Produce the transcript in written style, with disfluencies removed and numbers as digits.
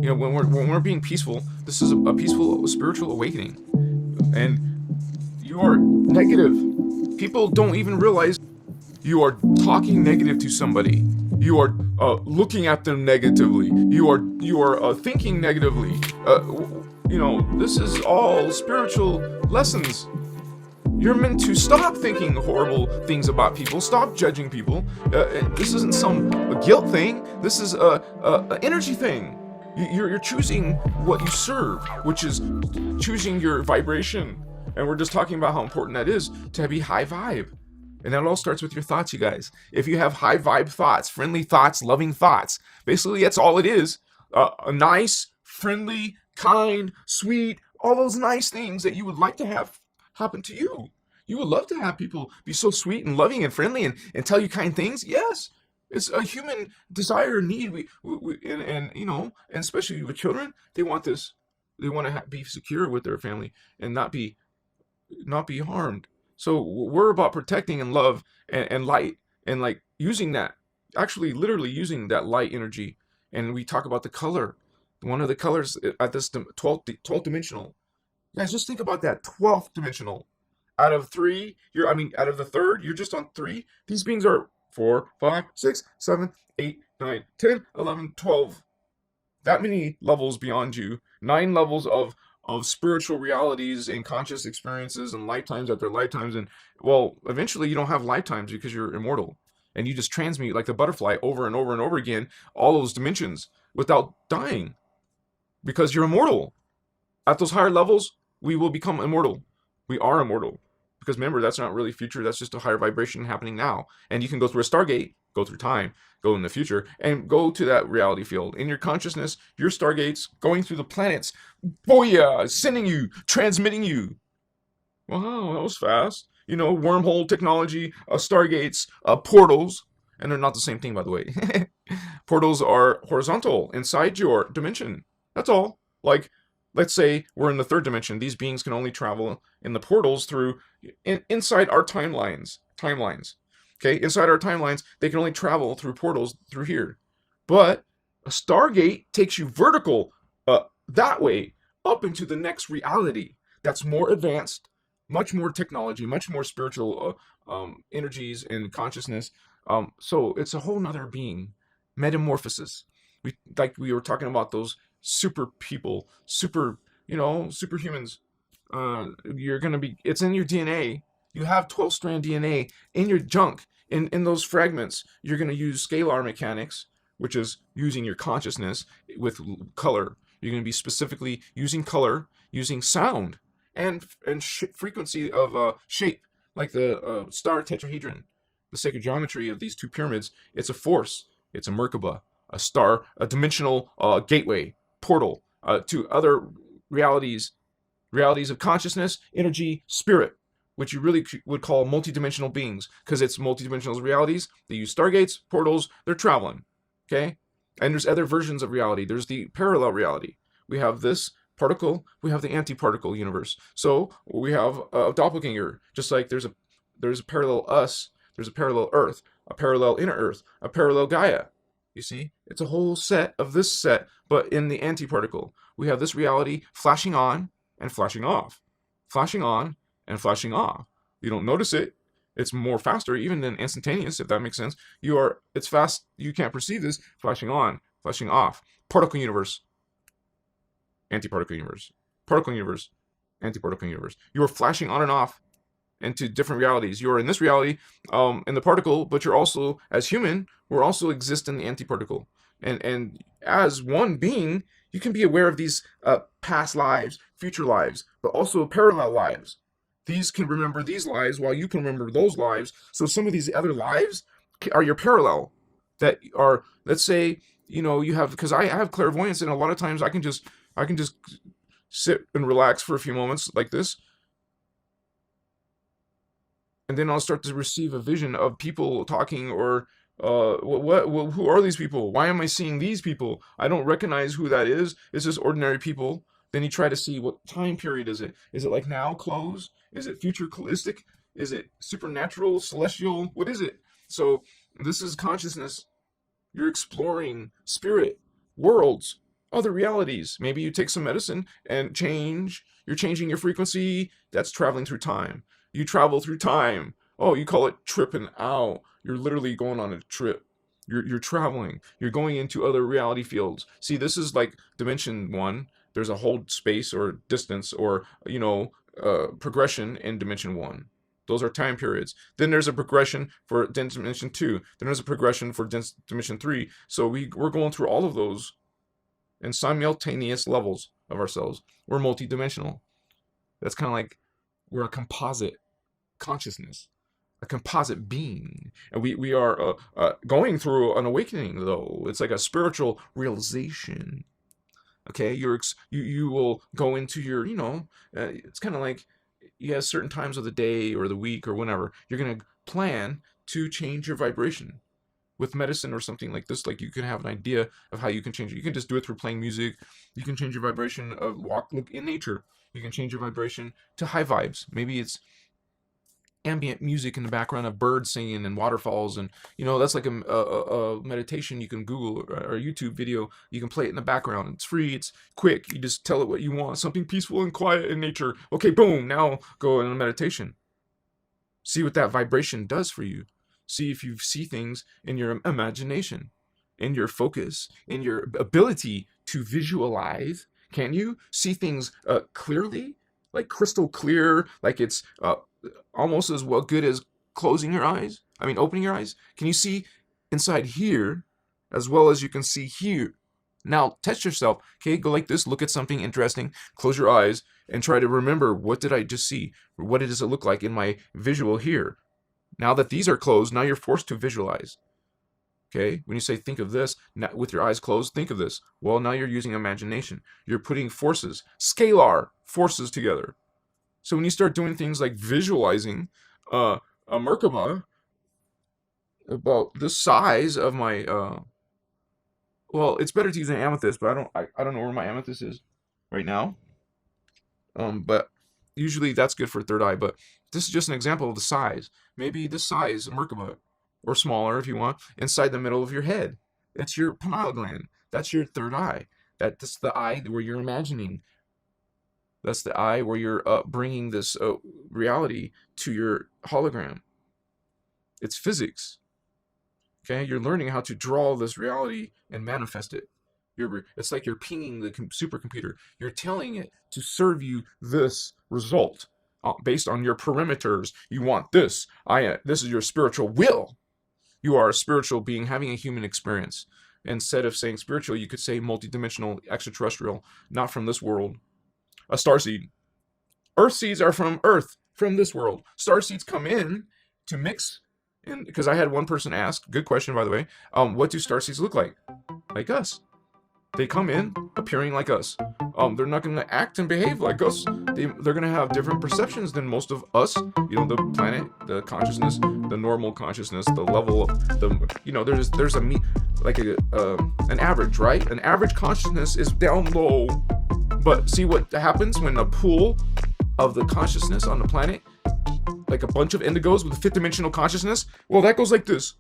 You know, when we're being peaceful, this is a peaceful spiritual awakening. And you are negative. People don't even realize you are talking negative to somebody. You are looking at them negatively. You are thinking negatively. This is all spiritual lessons. You're meant to stop thinking horrible things about people. Stop judging people. This isn't some guilt thing. This is a energy thing. You're choosing what you serve, which is choosing your vibration. And we're just talking about how important that is to be high vibe. And that all starts with your thoughts, you guys. If you have high vibe thoughts, friendly thoughts, loving thoughts, basically that's all it is. A nice, friendly, kind, sweet, all those nice things that you would like to have happen to you. You would love to have people be so sweet and loving and friendly and tell you kind things. Yes, it's a human desire and need. And especially with children, they want this. They want to be secure with their family and not be harmed. So we're about protecting and love and light and like using that, actually literally using that light energy. And we talk about the color. One of the colors at this 12th dimensional. Guys, just think about that 12th dimensional. Out of three, out of the third, you're just on three. These beings are 4, 5, 6, 7, 8, 9, 10, 11, 12. That many levels beyond you. 9 levels of spiritual realities and conscious experiences and lifetimes after lifetimes. And well, eventually you don't have lifetimes because you're immortal. And you just transmute like the butterfly over and over and over again, all those dimensions without dying. Because you're immortal. At those higher levels, we will become immortal. We are immortal. Because remember, that's not really future, that's just a higher vibration happening now. And you can go through a Stargate, go through time, go in the future, and go to that reality field. In your consciousness, your Stargates going through the planets, booyah, sending you, transmitting you. Wow, that was fast. Wormhole technology, Stargates, portals, and they're not the same thing, by the way. Portals are horizontal inside your dimension. That's all. Like, let's say we're in the third dimension. These beings can only travel in the portals through inside our timelines. Okay, inside our timelines, they can only travel through portals through here. But a Stargate takes you vertical that way up into the next reality that's more advanced, much more technology, much more spiritual energies and consciousness. So it's a whole nother being, metamorphosis. We were talking about those super people, superhumans. You're gonna be. It's in your DNA. You have 12-strand DNA in your junk. In those fragments, you're gonna use scalar mechanics, which is using your consciousness with color. You're gonna be specifically using color, using sound, and frequency of shape, like the star tetrahedron, the sacred geometry of these two pyramids. It's a force. It's a Merkaba, a star, a dimensional gateway, portal to other realities of consciousness, energy, spirit, which you really would call multidimensional beings, because it's multidimensional realities. They use stargates, portals, they're traveling. Okay? And there's other versions of reality. There's the parallel reality. We have this particle, we have the antiparticle universe. So we have a doppelganger, just like there's a parallel us, there's a parallel Earth, a parallel inner Earth, a parallel Gaia. You see, it's a whole set of this set, but in the antiparticle. We have this reality flashing on and flashing off, flashing on and flashing off. You don't notice it. It's more faster even than instantaneous, if that makes sense. It's fast. You can't perceive this. Flashing on, flashing off. Particle universe, antiparticle universe, particle universe, antiparticle universe. You are flashing on and off into different realities. You're in this reality, in the particle, but you're also, as human, we're also exist in the antiparticle. And as one being, you can be aware of these past lives, future lives, but also parallel lives. These can remember these lives while you can remember those lives. So some of these other lives are your parallel. That are, let's say, you have, because I have clairvoyance, and a lot of times I can just sit and relax for a few moments like this, and then I'll start to receive a vision of people talking, or who are these people? Why am I seeing these people? I don't recognize who that is. It's just ordinary people. Then you try to see, what time period is it? Is it like now, close? Is it futuristic? Is it supernatural, celestial? What is it? So this is consciousness. You're exploring spirit, worlds, other realities. Maybe you take some medicine and you're changing your frequency. That's traveling through time. You travel through time. Oh, you call it tripping out. You're literally going on a trip. You're traveling. You're going into other reality fields. See, this is like dimension one. There's a whole space or distance or, progression in dimension one. Those are time periods. Then there's a progression for dimension two. Then there's a progression for dimension three. So we're going through all of those in simultaneous levels of ourselves. We're multidimensional. That's kind of like we're a composite consciousness, a composite being, and we are going through an awakening. Though it's like a spiritual realization. Okay, you will go into your it's kind of like you have certain times of the day or the week or whenever you're gonna plan to change your vibration. With medicine or something like this, like you can have an idea of how you can change it. You can just do it through playing music. You can change your vibration of look in nature. You can change your vibration to high vibes. Maybe it's ambient music in the background of birds singing and waterfalls, and that's like a meditation. You can Google or a YouTube video. You can play it in the background. It's free. It's quick. You just tell it what you want. Something peaceful and quiet in nature. Okay, boom. Now go in a meditation. See what that vibration does for you. See if you see things in your imagination, in your focus, in your ability to visualize. Can you see things clearly, like crystal clear, like it's almost as well good as closing your eyes? I mean, opening your eyes. Can you see inside here as well as you can see here? Now, test yourself. Okay, go like this. Look at something interesting. Close your eyes and try to remember, what did I just see? What does it look like in my visual here? Now that these are closed, now you're forced to visualize. Okay, when you say think of this, now, with your eyes closed, think of this. Well, now you're using imagination. You're putting forces, scalar forces together. So when you start doing things like visualizing a Merkaba about the size of my, well, it's better to use an amethyst, but I don't know where my amethyst is right now. But usually that's good for third eye, but this is just an example of the size. Maybe this size, Merkaba, or smaller if you want, inside the middle of your head. That's your pineal gland. That's your third eye. That's the eye where you're imagining. That's the eye where you're bringing this reality to your hologram. It's physics. Okay, you're learning how to draw this reality and manifest it. It's like you're pinging the supercomputer. You're telling it to serve you this result based on your parameters. You want this. This is your spiritual will. You are a spiritual being having a human experience. Instead of saying spiritual, you could say multidimensional, extraterrestrial, not from this world. A starseed. Earth seeds are from Earth, from this world. Starseeds come in to mix in, because I had one person ask, good question by the way, what do starseeds look like? Like us. They come in appearing like us. They're not going to act and behave like us. They're going to have different perceptions than most of us. The planet, the consciousness, the normal consciousness, the level of the. There's an average, right? An average consciousness is down low. But see what happens when a pool of the consciousness on the planet, like a bunch of indigos with a fifth dimensional consciousness, well, that goes like this.